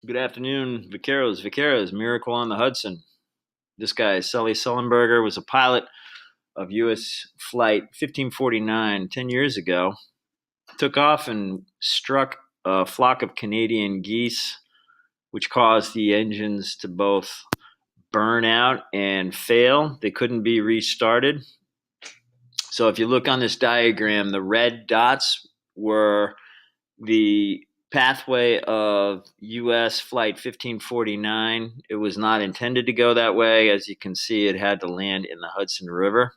Good afternoon, Vaqueros. Vaqueros, Miracle on the Hudson. This guy, Sully Sullenberger, was a pilot of U.S. Flight 1549 10 years ago. Took off and struck a flock of Canadian geese, which caused the engines to both burn out and fail. They couldn't be restarted. So if you look on this diagram, the red dots were the pathway of U.S. Flight 1549. It was not intended to go that way. As you can see, it had to land in the Hudson River.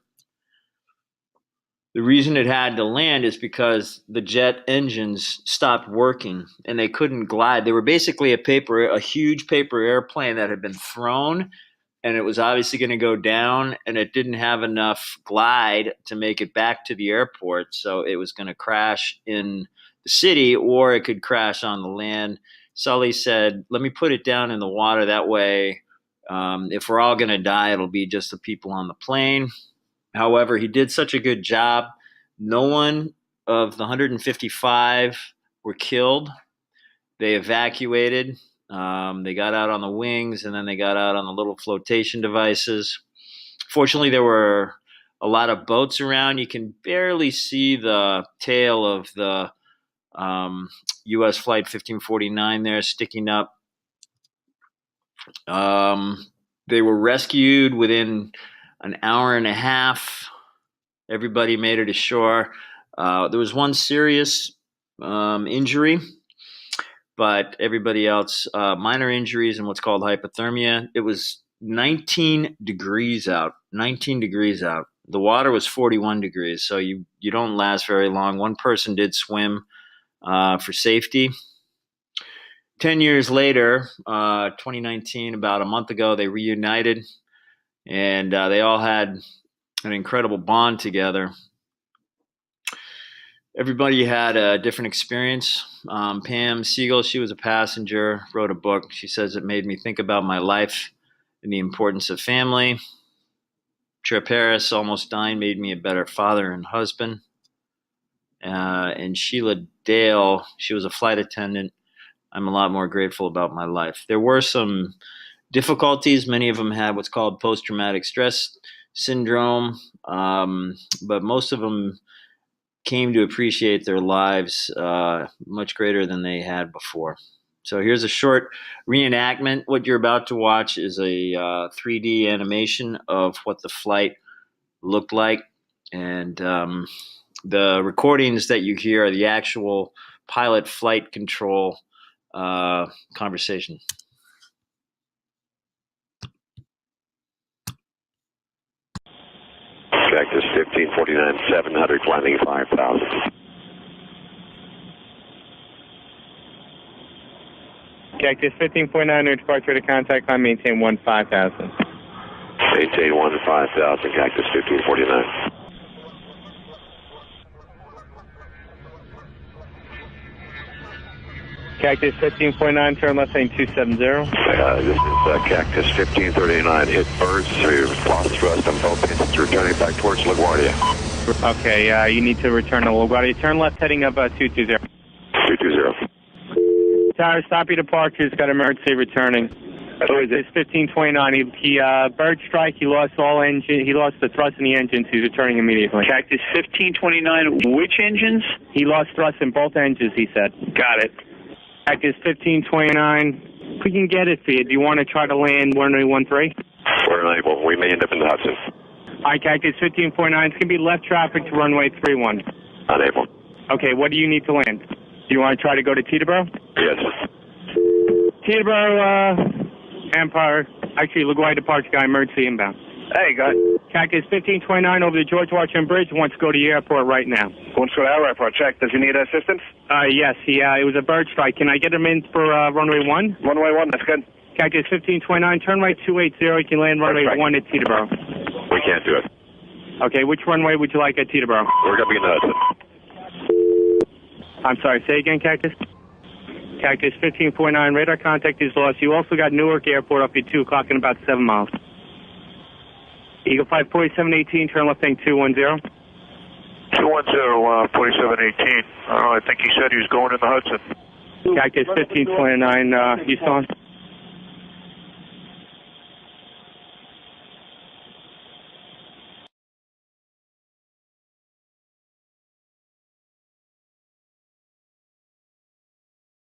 The reason it had to land is because the jet engines stopped working and they couldn't glide. They were basically a huge paper airplane that had been thrown, and it was obviously going to go down, and it didn't have enough glide to make it back to the airport. So it was going to crash in the city, or it could crash on the land. Sully said, let me put it down in the water. That way, if we're all going to die, it'll be just the people on the plane. However, he did such a good job. No one of the 155 were killed. They evacuated. They got out on the wings, and then they got out on the little flotation devices. Fortunately, there were a lot of boats around. You can barely see the tail of the U.S. Flight 1549 there sticking up. They were rescued within an hour and a half. Everybody made it ashore. There was one serious injury, but everybody else, minor injuries and what's called hypothermia. It was 19 degrees out. 19 degrees out. The water was 41 degrees, so you don't last very long. One person did swim for safety. 10 years later, 2019, about a month ago, they reunited, and they all had an incredible bond together. Everybody had a different experience. Pam Siegel, she was a passenger, wrote a book. She says it made me think about my life and the importance of family. Trip Harris, almost dying, made me a better father and husband. And Sheila Dale, she was a flight attendant. I'm a lot more grateful about my life. There were some difficulties. Many of them had what's called post-traumatic stress syndrome, but most of them came to appreciate their lives much greater than they had before. So here's a short reenactment. What you're about to watch is a 3D animation of what the flight looked like, and the recordings that you hear are the actual pilot flight control conversation. Cactus 1549, 700, landing 5,000. Cactus 1549, departure to contact climb, maintain 15,000. Maintain 15,000, Cactus 1549. Cactus 1549, turn left lane 270. This is Cactus 1539, hit birds through lost thrust on both engines, returning back towards LaGuardia. Okay, you need to return to LaGuardia. Turn left heading up 220. 220. Tower, stop your departures, got emergency returning. Who is it? It's 1529. He bird strike, he lost the thrust in the engines, he's returning immediately. Cactus 1529, which engines? He lost thrust in both engines, he said. Got it. Cactus 1529. If we can get it for you, do you want to try to land runway 13? We're unable. We may end up in the Hudson. All right, Cactus 1549. It's going to be left traffic to runway 31. Unable. Okay, what do you need to land? Do you want to try to go to Teterboro? Yes. Teterboro, Empire. Actually, LaGuardia departure guy, emergency inbound. Hey, got it. Cactus 1529 over the George Washington Bridge. Wants to go to the airport right now. Wants to go to our airport. Check. Does he need assistance? Yes, it was a bird strike. Can I get him in for runway 1? Runway 1, that's good. Cactus 1529, turn right 280. You can land runway 1 at Teterboro. We can't do it. Okay, which runway would you like at Teterboro? We're going to be in the Hudson. I'm sorry, say again, Cactus? Cactus 1549, radar contact is lost. You also got Newark Airport up at 2 o'clock in about 7 miles. Eagle 5, 4718, turn left heading 210. 210, 4718. I think he said he was going in the Hudson. Cactus 1529, you saw him?